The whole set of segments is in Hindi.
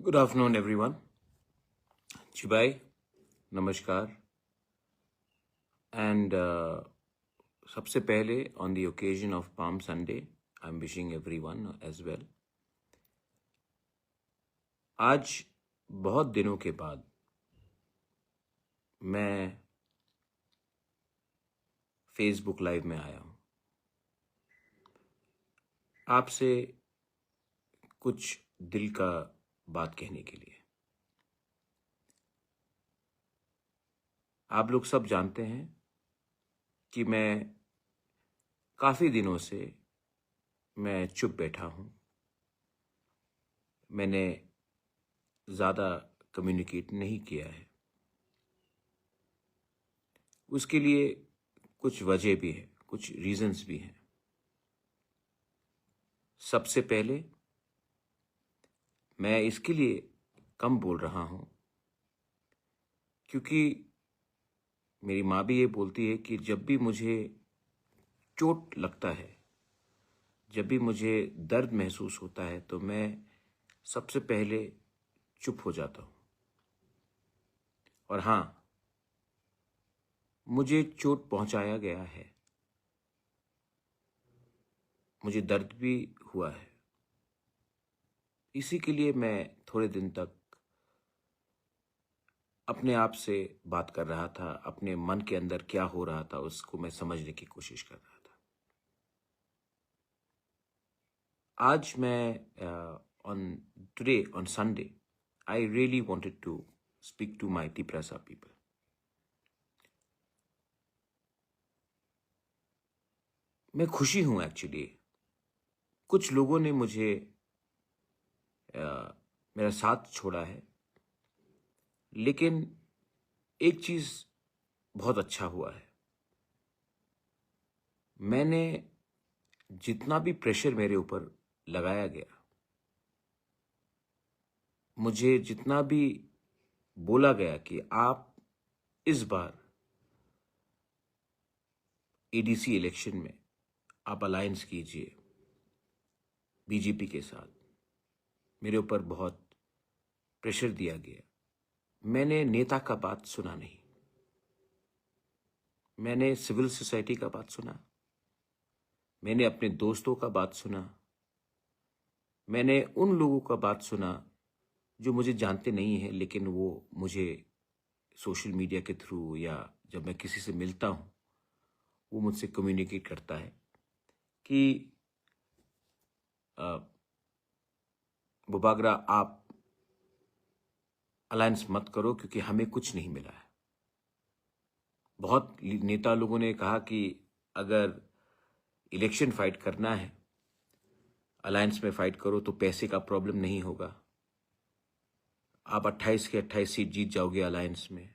Good afternoon, everyone. जी भाई, नमस्कार. And सबसे पहले on the occasion of Palm Sunday, I'm wishing everyone as well. आज बहुत दिनों के बाद मैं फेसबुक लाइव में आया हूँ आपसे कुछ दिल का बात कहने के लिए. आप लोग सब जानते हैं कि मैं काफ़ी दिनों से मैं चुप बैठा हूँ. मैंने ज़्यादा कम्युनिकेट नहीं किया है. उसके लिए कुछ वजह भी है, कुछ रीजंस भी हैं. सबसे पहले मैं इसके लिए कम बोल रहा हूँ क्योंकि मेरी माँ भी ये बोलती है कि जब भी मुझे चोट लगता है, जब भी मुझे दर्द महसूस होता है तो मैं सबसे पहले चुप हो जाता हूँ. और हाँ, मुझे चोट पहुंचाया गया है, मुझे दर्द भी हुआ है. इसी के लिए मैं थोड़े दिन तक अपने आप से बात कर रहा था. अपने मन के अंदर क्या हो रहा था उसको मैं समझने की कोशिश कर रहा था. आज मैं on Sunday, I really wanted to speak to my Tiprasa people. मैं खुशी हूँ एक्चुअली. कुछ लोगों ने मुझे मेरा साथ छोड़ा है, लेकिन एक चीज़ बहुत अच्छा हुआ है. मैंने जितना भी प्रेशर मेरे ऊपर लगाया गया, मुझे जितना भी बोला गया कि आप इस बार एडीसी इलेक्शन में आप अलायंस कीजिए बीजेपी के साथ, मेरे ऊपर बहुत प्रेशर दिया गया. मैंने नेता का बात सुना नहीं. मैंने सिविल सोसाइटी का बात सुना, मैंने अपने दोस्तों का बात सुना, मैंने उन लोगों का बात सुना जो मुझे जानते नहीं हैं, लेकिन वो मुझे सोशल मीडिया के थ्रू या जब मैं किसी से मिलता हूँ वो मुझसे कम्युनिकेट करता है कि बुबागरा आप अलायंस मत करो क्योंकि हमें कुछ नहीं मिला है. बहुत नेता लोगों ने कहा कि अगर इलेक्शन फाइट करना है, अलायंस में फाइट करो तो पैसे का प्रॉब्लम नहीं होगा, आप 28 के 28 सीट जीत जाओगे अलायंस में.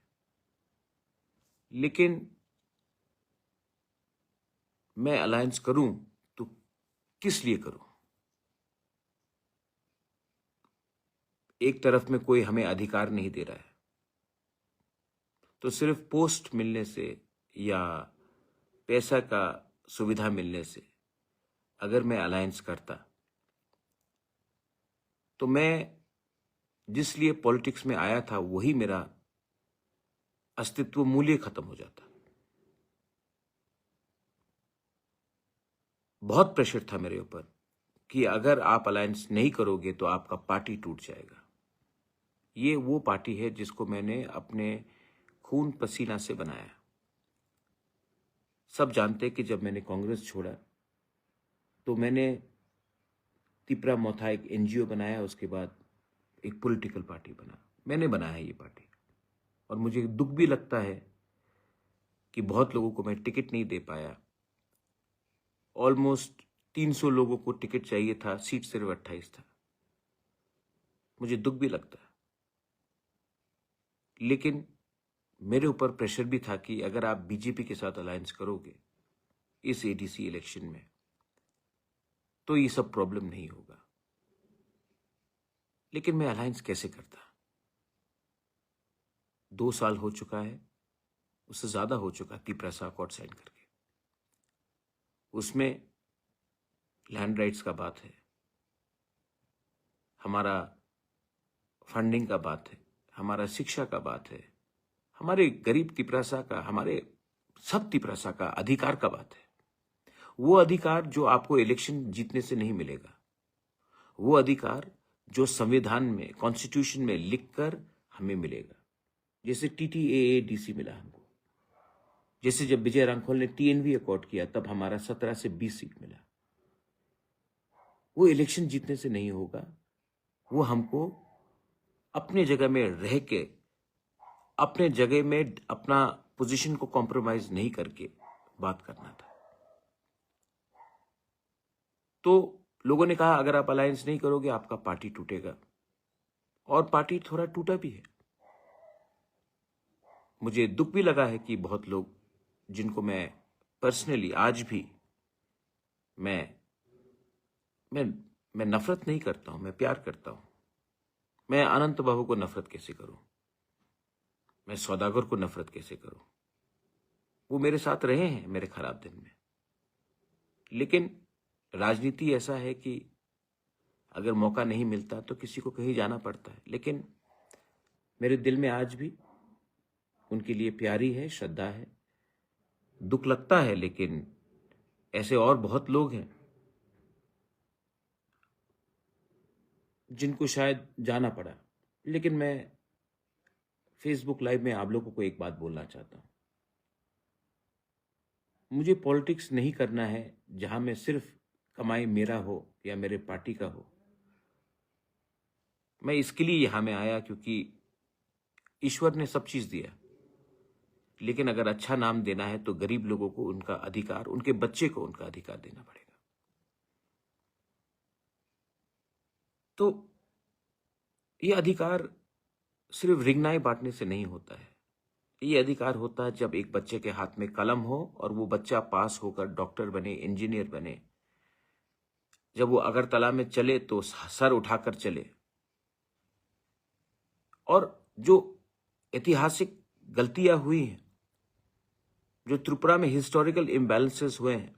लेकिन मैं अलायंस करूं तो किस लिए करूं? एक तरफ में कोई हमें अधिकार नहीं दे रहा है, तो सिर्फ पोस्ट मिलने से या पैसा का सुविधा मिलने से अगर मैं अलायंस करता तो मैं जिस लिए पॉलिटिक्स में आया था वही मेरा अस्तित्व मूल्य खत्म हो जाता. बहुत प्रेशर था मेरे ऊपर कि अगर आप अलायंस नहीं करोगे तो आपका पार्टी टूट जाएगा. ये वो पार्टी है जिसको मैंने अपने खून पसीना से बनाया. सब जानते हैं कि जब मैंने कांग्रेस छोड़ा तो मैंने तिपरा मोथा एक एनजीओ बनाया, उसके बाद एक पॉलिटिकल पार्टी बना. मैंने बनाया ये पार्टी और मुझे दुख भी लगता है कि बहुत लोगों को मैं टिकट नहीं दे पाया. ऑलमोस्ट 300 लोगों को टिकट चाहिए था, सीट सिर्फ 28 था. मुझे दुख भी लगता है, लेकिन मेरे ऊपर प्रेशर भी था कि अगर आप बीजेपी के साथ अलायंस करोगे इस एडीसी इलेक्शन में तो ये सब प्रॉब्लम नहीं होगा. लेकिन मैं अलायंस कैसे करता? 2 साल हो चुका है, उससे ज्यादा हो चुका तिपरा अकॉर्ड साइन करके. उसमें लैंड राइट्स का बात है, हमारा फंडिंग का बात है, हमारा शिक्षा का बात है, हमारे गरीब तिपरासा का, हमारे सब तिपरासा का अधिकार का बात है। वो अधिकार जो आपको इलेक्शन जीतने से नहीं मिलेगा, वो अधिकार जो संविधान में, कॉन्स्टिट्यूशन में लिखकर हमें मिलेगा। जैसे TTAADC मिला हमको, जैसे जब विजय रामखोल ने TNV अकॉर्ड किया तब हमारा 17 से 20 सीट मिला। वो इलेक्शन जीतने से नहीं होगा, वो हमको अपने जगह में रह के, अपने जगह में अपना पोजीशन को कॉम्प्रोमाइज नहीं करके बात करना था। तो लोगों ने कहा अगर आप अलायंस नहीं करोगे आपका पार्टी टूटेगा, और पार्टी थोड़ा टूटा भी है। मुझे दुख भी लगा है कि बहुत लोग जिनको मैं पर्सनली आज भी मैं नफरत नहीं करता हूं, मैं प्यार करता हूं। मैं अनंत बाबू को नफरत कैसे करूं, मैं सौदागर को नफरत कैसे करूं? वो मेरे साथ रहे हैं मेरे खराब दिन में। लेकिन राजनीति ऐसा है कि अगर मौका नहीं मिलता तो किसी को कहीं जाना पड़ता है। लेकिन मेरे दिल में आज भी उनके लिए प्यारी है, श्रद्धा है। दुख लगता है, लेकिन ऐसे और बहुत लोग हैं जिनको शायद जाना पड़ा। लेकिन मैं फेसबुक लाइव में आप लोगों को एक बात बोलना चाहता हूं। मुझे पॉलिटिक्स नहीं करना है जहां में सिर्फ कमाई मेरा हो या मेरे पार्टी का हो। मैं इसके लिए यहां में आया क्योंकि ईश्वर ने सब चीज दिया, लेकिन अगर अच्छा नाम देना है तो गरीब लोगों को उनका अधिकार, उनके बच्चे को उनका अधिकार देना पड़ेगा। तो ये अधिकार सिर्फ रिगनाई बांटने से नहीं होता है। ये अधिकार होता है जब एक बच्चे के हाथ में कलम हो और वो बच्चा पास होकर डॉक्टर बने, इंजीनियर बने। जब वो अगरतला में चले तो सर उठाकर चले। और जो ऐतिहासिक गलतियां हुई हैं, जो त्रिपुरा में हिस्टोरिकल इम्बैलेंसेस हुए हैं,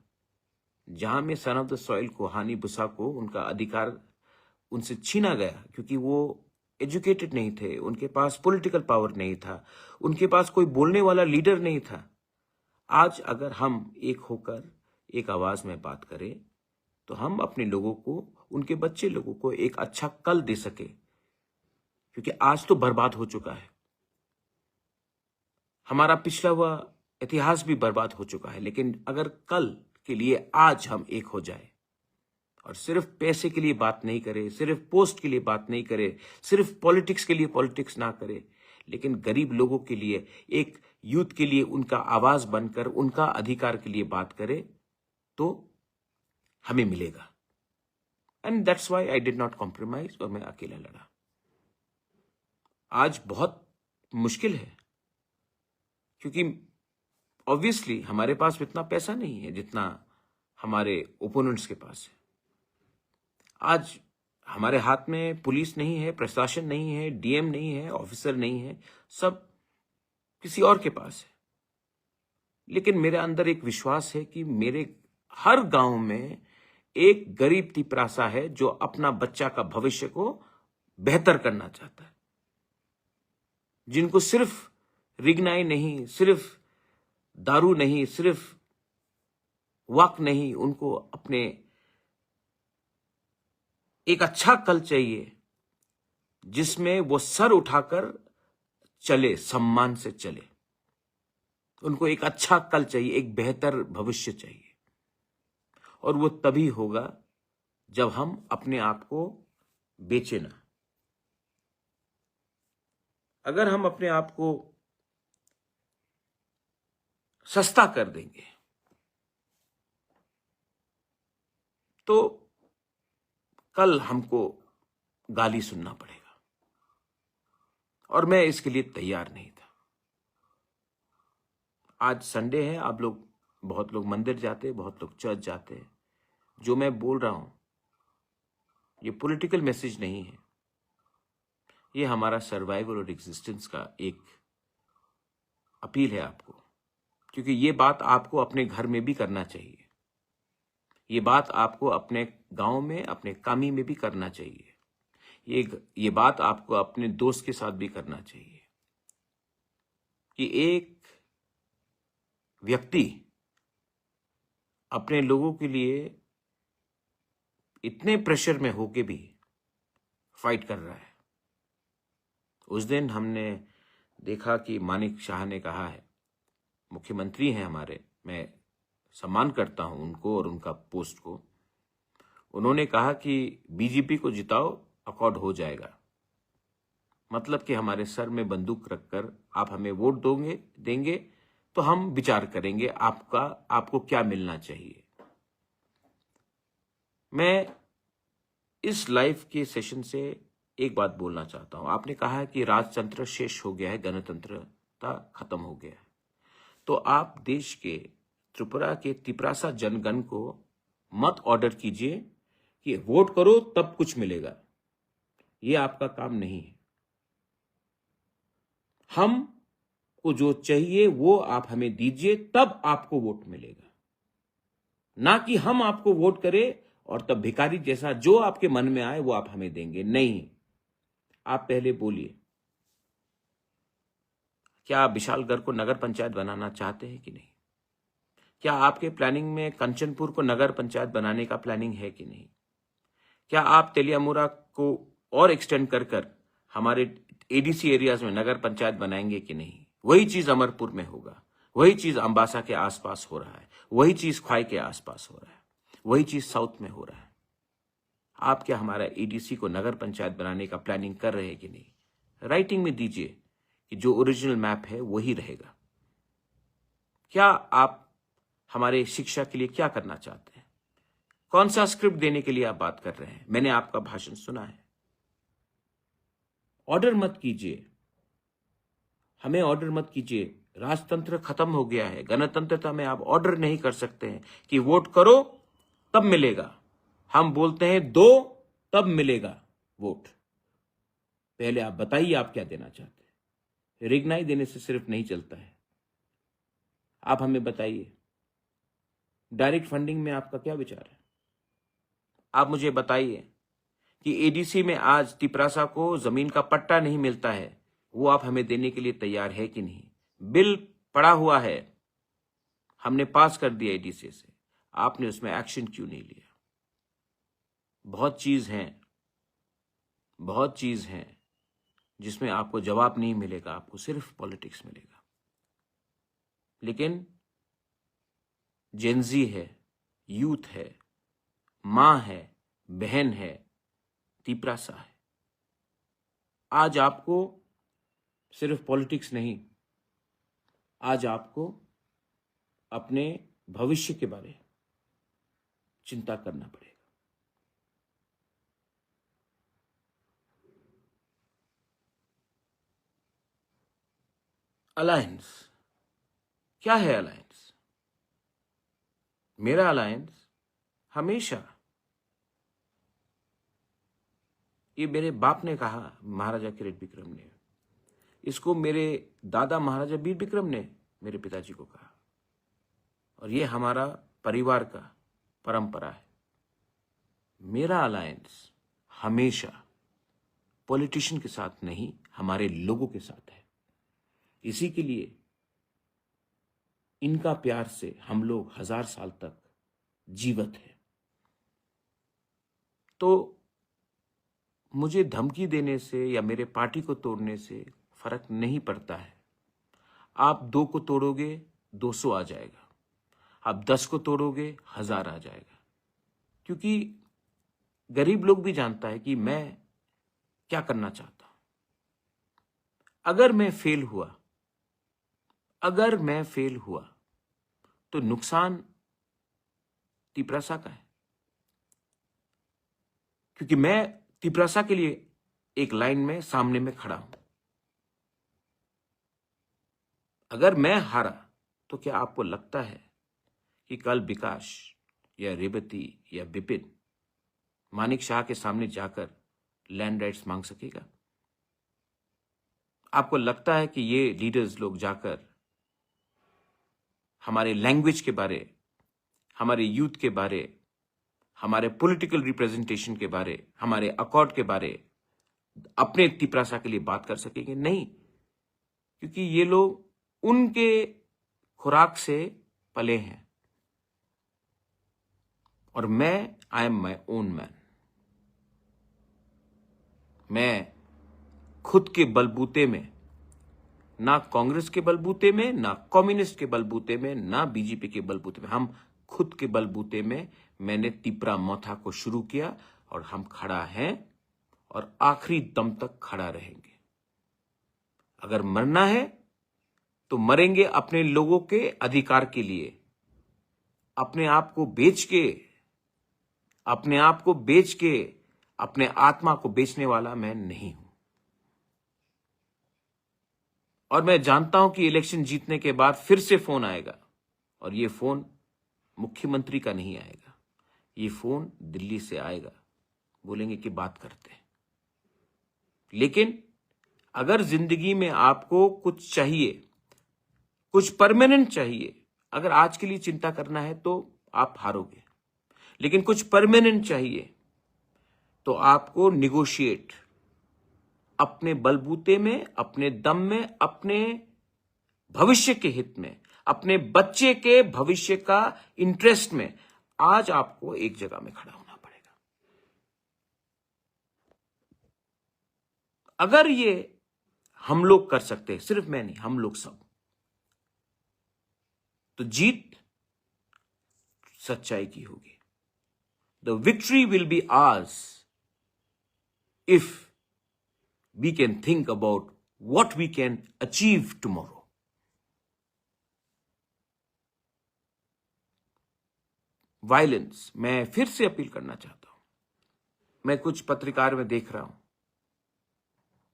जहां में सन ऑफ द सॉइल को, हानि बुसा को उनका अधिकार उनसे छीना गया क्योंकि वो एजुकेटेड नहीं थे, उनके पास पॉलिटिकल पावर नहीं था, उनके पास कोई बोलने वाला लीडर नहीं था। आज अगर हम एक होकर एक आवाज में बात करें तो हम अपने लोगों को, उनके बच्चे लोगों को एक अच्छा कल दे सके, क्योंकि आज तो बर्बाद हो चुका है। हमारा पिछला हुआ इतिहास भी बर्बाद हो चुका है। लेकिन अगर कल के लिए आज हम एक हो जाए और सिर्फ पैसे के लिए बात नहीं करें, सिर्फ पोस्ट के लिए बात नहीं करें, सिर्फ पॉलिटिक्स के लिए पॉलिटिक्स ना करें, लेकिन गरीब लोगों के लिए, एक यूथ के लिए उनका आवाज बनकर उनका अधिकार के लिए बात करें, तो हमें मिलेगा। And that's why I did not compromise, और मैं अकेला लड़ा। आज बहुत मुश्किल है क्योंकि ऑब्वियसली हमारे पास इतना पैसा नहीं है जितना हमारे ओपोनेंट्स के पास है। आज हमारे हाथ में पुलिस नहीं है, प्रशासन नहीं है, DM नहीं है, ऑफिसर नहीं है, सब किसी और के पास है। लेकिन मेरे अंदर एक विश्वास है कि मेरे हर गांव में एक गरीब तिपरासा है जो अपना बच्चा का भविष्य को बेहतर करना चाहता है, जिनको सिर्फ रिगनाई नहीं, सिर्फ दारू नहीं, सिर्फ वक्त नहीं, उनको अपने एक अच्छा कल चाहिए जिसमें वो सर उठाकर चले, सम्मान से चले। उनको एक अच्छा कल चाहिए, एक बेहतर भविष्य चाहिए। और वो तभी होगा जब हम अपने आप को बेचे ना। अगर हम अपने आप को सस्ता कर देंगे तो कल हमको गाली सुनना पड़ेगा, और मैं इसके लिए तैयार नहीं था। आज संडे है, आप लोग, बहुत लोग मंदिर जाते हैं, बहुत लोग चर्च जाते हैं। जो मैं बोल रहा हूं ये पॉलिटिकल मैसेज नहीं है, ये हमारा सर्वाइवल और एग्जिस्टेंस का एक अपील है आपको, क्योंकि ये बात आपको अपने घर में भी करना चाहिए। ये बात आपको अपने गांव में, अपने कामी में भी करना चाहिए। ये बात आपको अपने दोस्त के साथ भी करना चाहिए कि एक व्यक्ति अपने लोगों के लिए इतने प्रेशर में होके भी फाइट कर रहा है। उस दिन हमने देखा कि मानिक शाह ने कहा है, मुख्यमंत्री हैं हमारे, मैं सम्मान करता हूं उनको और उनका पोस्ट को, उन्होंने कहा कि बीजेपी को जिताओ, अकॉर्ड हो जाएगा। मतलब कि हमारे सर में बंदूक रखकर आप हमें वोट देंगे तो हम विचार करेंगे आपको क्या मिलना चाहिए। मैं इस लाइव के सेशन से एक बात बोलना चाहता हूं। आपने कहा है कि राजतंत्र शेष हो गया है, गणतंत्रता खत्म हो गया है, तो आप देश के त्रिपुरा के तिपरासा जनगण को मत ऑर्डर कीजिए कि वोट करो तब कुछ मिलेगा। ये आपका काम नहीं है। हमको जो चाहिए वो आप हमें दीजिए, तब आपको वोट मिलेगा, ना कि हम आपको वोट करें और तब भिखारी जैसा जो आपके मन में आए वो आप हमें देंगे। नहीं, आप पहले बोलिए, क्या आप विशालगढ़ को नगर पंचायत बनाना चाहते हैं कि नहीं? क्या आपके प्लानिंग में कंचनपुर को नगर पंचायत बनाने का प्लानिंग है कि नहीं? क्या आप तेलियामुरा को और एक्सटेंड कर हमारे एडीसी एरियाज में नगर पंचायत बनाएंगे कि नहीं? वही चीज अमरपुर में होगा, वही चीज अंबासा के आसपास हो रहा है, वही चीज ख्वाई के आसपास हो रहा है, वही चीज साउथ में हो रहा है। आप क्या हमारा एडीसी को नगर पंचायत बनाने का प्लानिंग कर रहे हैं कि नहीं? राइटिंग में दीजिए कि जो ओरिजिनल मैप है वही रहेगा। क्या आप हमारे शिक्षा के लिए क्या करना चाहते हैं? कौन सा स्क्रिप्ट देने के लिए आप बात कर रहे हैं? मैंने आपका भाषण सुना है। ऑर्डर मत कीजिए, हमें ऑर्डर मत कीजिए। राजतंत्र खत्म हो गया है। गणतंत्रता में आप ऑर्डर नहीं कर सकते हैं कि वोट करो तब मिलेगा। हम बोलते हैं दो तब मिलेगा वोट। पहले आप बताइए आप क्या देना चाहते हैं। रिगनाई देने से सिर्फ नहीं चलता है। आप हमें बताइए, डायरेक्ट फंडिंग में आपका क्या विचार है? आप मुझे बताइए कि एडीसी में आज तिपरासा को जमीन का पट्टा नहीं मिलता है, वो आप हमें देने के लिए तैयार है कि नहीं? बिल पड़ा हुआ है, हमने पास कर दिया एडीसी से, आपने उसमें एक्शन क्यों नहीं लिया? बहुत चीज हैं जिसमें आपको जवाब नहीं मिलेगा, आपको सिर्फ पॉलिटिक्स मिलेगा। लेकिन जेनजी है, यूथ है, मां है, बहन है, तिपरासा है। आज आपको सिर्फ पॉलिटिक्स नहीं, आज आपको अपने भविष्य के बारे में चिंता करना पड़ेगा। अलायंस क्या है? अलायंस, मेरा अलायंस हमेशा, ये मेरे बाप ने कहा, महाराजा किरीट विक्रम ने, इसको मेरे दादा महाराजा वीर विक्रम ने मेरे पिताजी को कहा, और ये हमारा परिवार का परंपरा है। मेरा अलायंस हमेशा पॉलिटिशियन के साथ नहीं, हमारे लोगों के साथ है। इसी के लिए इनका प्यार से हम लोग 1000 साल तक जीवित हैं। तो मुझे धमकी देने से या मेरे पार्टी को तोड़ने से फर्क नहीं पड़ता है। आप 2 को तोड़ोगे 200 आ जाएगा, आप 10 को तोड़ोगे 1000 आ जाएगा। क्योंकि गरीब लोग भी जानता है कि मैं क्या करना चाहता हूं। अगर मैं फेल हुआ तो नुकसान तिपरासा का है, क्योंकि मैं तिपरासा के लिए एक लाइन में सामने में खड़ा हूं। अगर मैं हारा तो क्या आपको लगता है कि कल विकास या रेवती या विपिन मानिक शाह के सामने जाकर लैंड राइट्स मांग सकेगा? आपको लगता है कि ये लीडर्स लोग जाकर हमारे लैंग्वेज के बारे, हमारे यूथ के बारे, हमारे पॉलिटिकल रिप्रेजेंटेशन के बारे, हमारे अकॉर्ड के बारे अपने तिपरासा के लिए बात कर सकेंगे? नहीं, क्योंकि ये लोग उनके खुराक से पले हैं और मैं I am my own man. मैं खुद के बलबूते में, ना कांग्रेस के बलबूते में, ना कम्युनिस्ट के बलबूते में, ना बीजेपी के बलबूते में, हम खुद के बलबूते में मैंने तिपरा मोथा को शुरू किया और हम खड़ा हैं और आखिरी दम तक खड़ा रहेंगे। अगर मरना है तो मरेंगे अपने लोगों के अधिकार के लिए। अपने आप को बेच के, अपने आत्मा को बेचने वाला मैं नहीं हूं। और मैं जानता हूं कि इलेक्शन जीतने के बाद फिर से फोन आएगा और ये फोन मुख्यमंत्री का नहीं आएगा, ये फोन दिल्ली से आएगा। बोलेंगे कि बात करते हैं। लेकिन अगर जिंदगी में आपको कुछ चाहिए, कुछ परमानेंट चाहिए, अगर आज के लिए चिंता करना है तो आप हारोगे। लेकिन कुछ परमानेंट चाहिए तो आपको निगोशिएट, अपने बलबूते में, अपने दम में, अपने भविष्य के हित में, अपने बच्चे के भविष्य का इंटरेस्ट में, आज आपको एक जगह में खड़ा होना पड़ेगा। अगर ये हम लोग कर सकते हैं, सिर्फ मैं नहीं, हम लोग सब, तो जीत सच्चाई की होगी। The victory will be hours if we can think about what we can achieve tomorrow. Violence, मैं फिर से अपील करना चाहता हूं। मैं कुछ पत्रकार में देख रहा हूं,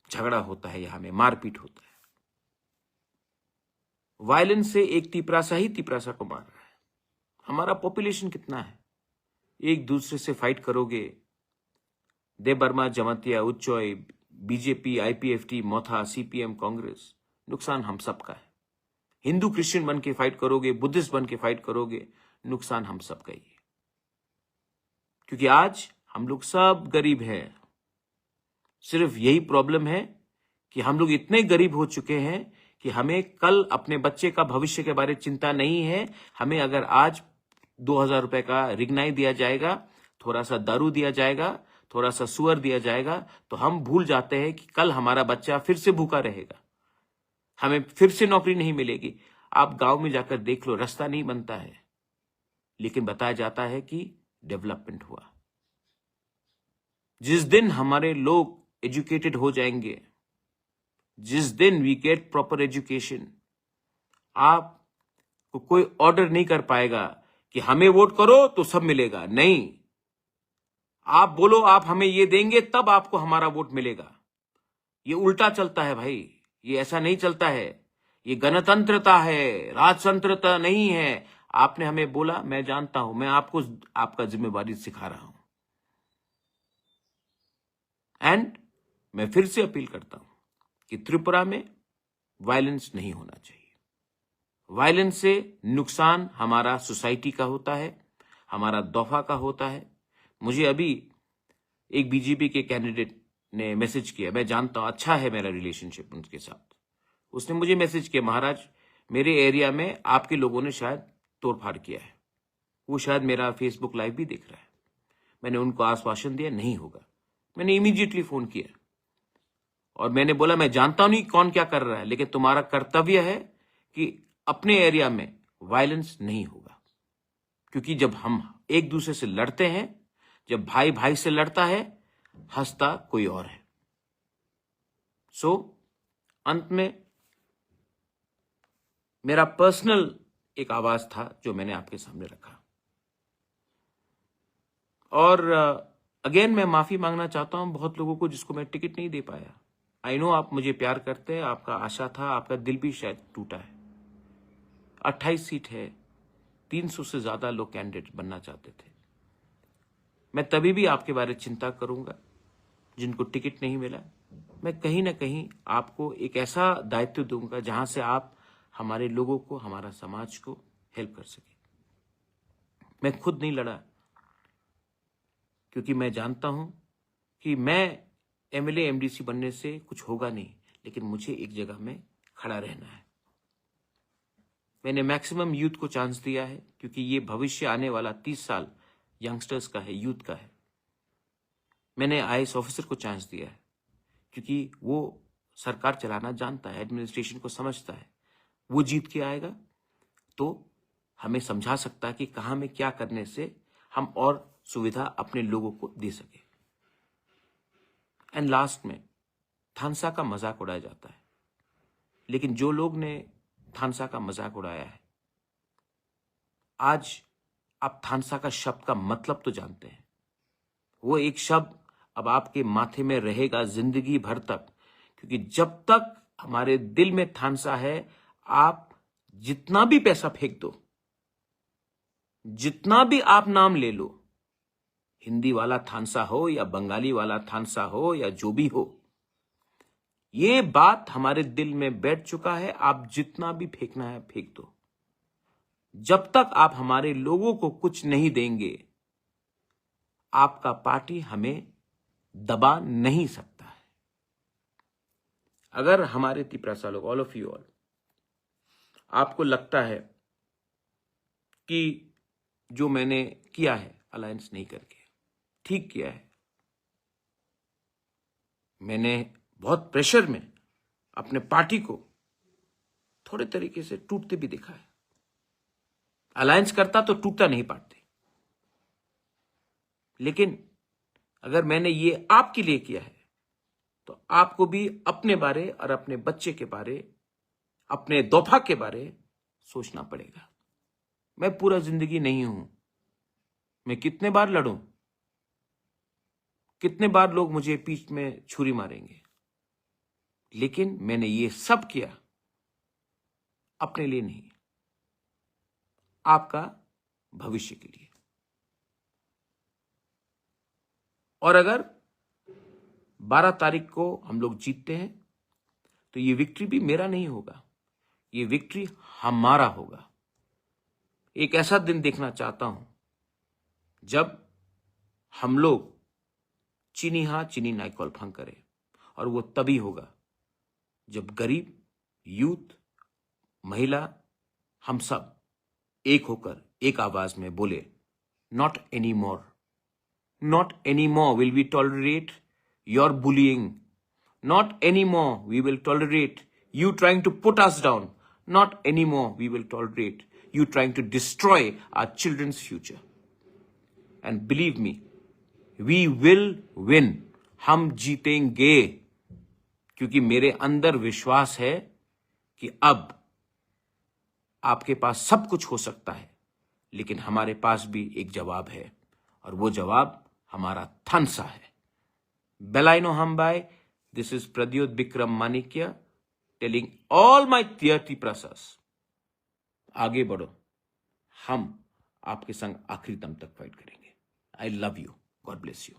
झगड़ा होता है, यहां में मारपीट होता है। वायलेंस से एक तिपरासा ही तिपरासा को मार रहा है। हमारा पॉपुलेशन कितना है? एक दूसरे से फाइट करोगे, देबर्मा, जमातिया, उच्चोय, बीजेपी, आईपीएफटी, मोथा, सीपीएम, कांग्रेस, नुकसान हम सबका है। हिंदू क्रिश्चियन बन के फाइट करोगे, बुद्धिस्ट बन के फाइट करोगे, नुकसान हम सबका ही है। क्योंकि आज हम लोग सब गरीब हैं। सिर्फ यही प्रॉब्लम है कि हम लोग इतने गरीब हो चुके हैं कि हमें कल अपने बच्चे का भविष्य के बारे में चिंता नहीं है। हमें अगर आज 2000 रुपए का रिगनाई दिया जाएगा, थोड़ा सा दारू दिया जाएगा, थोड़ा सा सुअर दिया जाएगा, तो हम भूल जाते हैं कि कल हमारा बच्चा फिर से भूखा रहेगा, हमें फिर से नौकरी नहीं मिलेगी। आप गांव में जाकर देख लो, रास्ता नहीं बनता है, लेकिन बताया जाता है कि डेवलपमेंट हुआ। जिस दिन हमारे लोग एजुकेटेड हो जाएंगे, जिस दिन वी गेट प्रॉपर एजुकेशन, आपको कोई ऑर्डर नहीं कर पाएगा कि हमें वोट करो तो सब मिलेगा। नहीं, आप बोलो आप हमें ये देंगे तब आपको हमारा वोट मिलेगा। ये उल्टा चलता है भाई, ये ऐसा नहीं चलता है। ये गणतंत्रता है, राजतंत्रता नहीं है। आपने हमें बोला, मैं जानता हूं, मैं आपको आपका जिम्मेवारी सिखा रहा हूं। एंड मैं फिर से अपील करता हूं कि त्रिपुरा में वायलेंस नहीं होना चाहिए। वायलेंस से नुकसान हमारा सोसाइटी का होता है, हमारा दफा का होता है। मुझे अभी एक बीजेपी के कैंडिडेट ने मैसेज किया, मैं जानता हूं, अच्छा है मेरा रिलेशनशिप उनके साथ। उसने मुझे मैसेज किया, महाराज मेरे एरिया में आपके लोगों ने शायद तोड़फाड़ किया है। वो शायद मेरा फेसबुक लाइव भी देख रहा है। मैंने उनको आश्वासन दिया नहीं होगा। मैंने इमीडिएटली फोन किया और मैंने बोला, मैं जानता हूं नहीं कौन क्या कर रहा है, लेकिन तुम्हारा कर्तव्य है कि अपने एरिया में वायलेंस नहीं होगा। क्योंकि जब हम एक दूसरे से लड़ते हैं, जब भाई भाई से लड़ता है, हंसता कोई और है। सो अंत में मेरा पर्सनल एक आवाज था जो मैंने आपके सामने रखा। और अगेन मैं माफी मांगना चाहता हूं बहुत लोगों को जिसको मैं टिकट नहीं दे पाया। आई नो आप मुझे प्यार करते हैं, आपका आशा था, आपका दिल भी शायद टूटा है। 28 सीट है, 300 से ज्यादा लोग कैंडिडेट बनना चाहते थे। मैं तभी भी आपके बारे में चिंता करूंगा जिनको टिकट नहीं मिला। मैं कहीं ना कहीं आपको एक ऐसा दायित्व दूंगा जहां से आप हमारे लोगों को, हमारा समाज को हेल्प कर सके। मैं खुद नहीं लड़ा, क्योंकि मैं जानता हूं कि मैं एमएलए एमडीसी बनने से कुछ होगा नहीं, लेकिन मुझे एक जगह में खड़ा रहना है। मैंने मैक्सिमम यूथ को चांस दिया है, क्योंकि ये भविष्य आने वाला 30 साल यंगस्टर्स का है, यूथ का है। मैंने आईएएस ऑफिसर को चांस दिया है, क्योंकि वो सरकार चलाना जानता है, एडमिनिस्ट्रेशन को समझता है। वो जीत के आएगा तो हमें समझा सकता है कि कहाँ में क्या करने से हम और सुविधा अपने लोगों को दे सके। एंड लास्ट में थानसा का मजाक उड़ाया जाता है, लेकिन जो लोग ने थानसा का मजाक उड़ाया है, आज आप थानसा का शब्द का मतलब तो जानते हैं। वो एक शब्द अब आपके माथे में रहेगा जिंदगी भर तक, क्योंकि जब तक हमारे दिल में थानसा है, आप जितना भी पैसा फेंक दो, जितना भी आप नाम ले लो, हिंदी वाला थानसा हो या बंगाली वाला थानसा हो या जो भी हो, ये बात हमारे दिल में बैठ चुका है। आप जितना भी फेंकना है फेंक दो। जब तक आप हमारे लोगों को कुछ नहीं देंगे, आपका पार्टी हमें दबा नहीं सकता है। अगर हमारे तिपरासा लोग, ऑल ऑफ यू ऑल, आपको लगता है कि जो मैंने किया है अलायंस नहीं करके ठीक किया है, मैंने बहुत प्रेशर में अपने पार्टी को थोड़े तरीके से टूटते भी देखा है। अलायंस करता तो टूटता नहीं पार्टी, लेकिन अगर मैंने ये आपके लिए किया है तो आपको भी अपने बारे और अपने बच्चे के बारे, अपने दोफा के बारे सोचना पड़ेगा। मैं पूरा जिंदगी नहीं हूं, मैं कितने बार लड़ूं, कितने बार लोग मुझे पीठ में छुरी मारेंगे, लेकिन मैंने ये सब किया अपने लिए नहीं, आपका भविष्य के लिए। और अगर 12 तारीख को हम लोग जीतते हैं तो ये विक्ट्री भी मेरा नहीं होगा, ये विक्ट्री हमारा होगा। एक ऐसा दिन देखना चाहता हूं जब हम लोग चीनी हां चीनी नाई कॉल्फांग करें, और वो तभी होगा जब गरीब, यूथ, महिला, हम सब एक होकर एक आवाज में बोले, not any more, not anymore will we tolerate your bullying, not anymore we will tolerate you trying to put us down, not anymore we will tolerate you trying to destroy our children's future. And believe me, we will win, हम जीतेंगे, क्योंकि मेरे अंदर विश्वास है कि अब आपके पास सब कुछ हो सकता है, लेकिन हमारे पास भी एक जवाब है, और वो जवाब हमारा थानसा है। बेलाइनो हमबाई, this is Pradyot Bikram Manikya telling all my तियर्टी प्रसस, आगे बढ़ो, हम आपके संग आखिरी दम तक फाइट करेंगे। I love you, God bless you.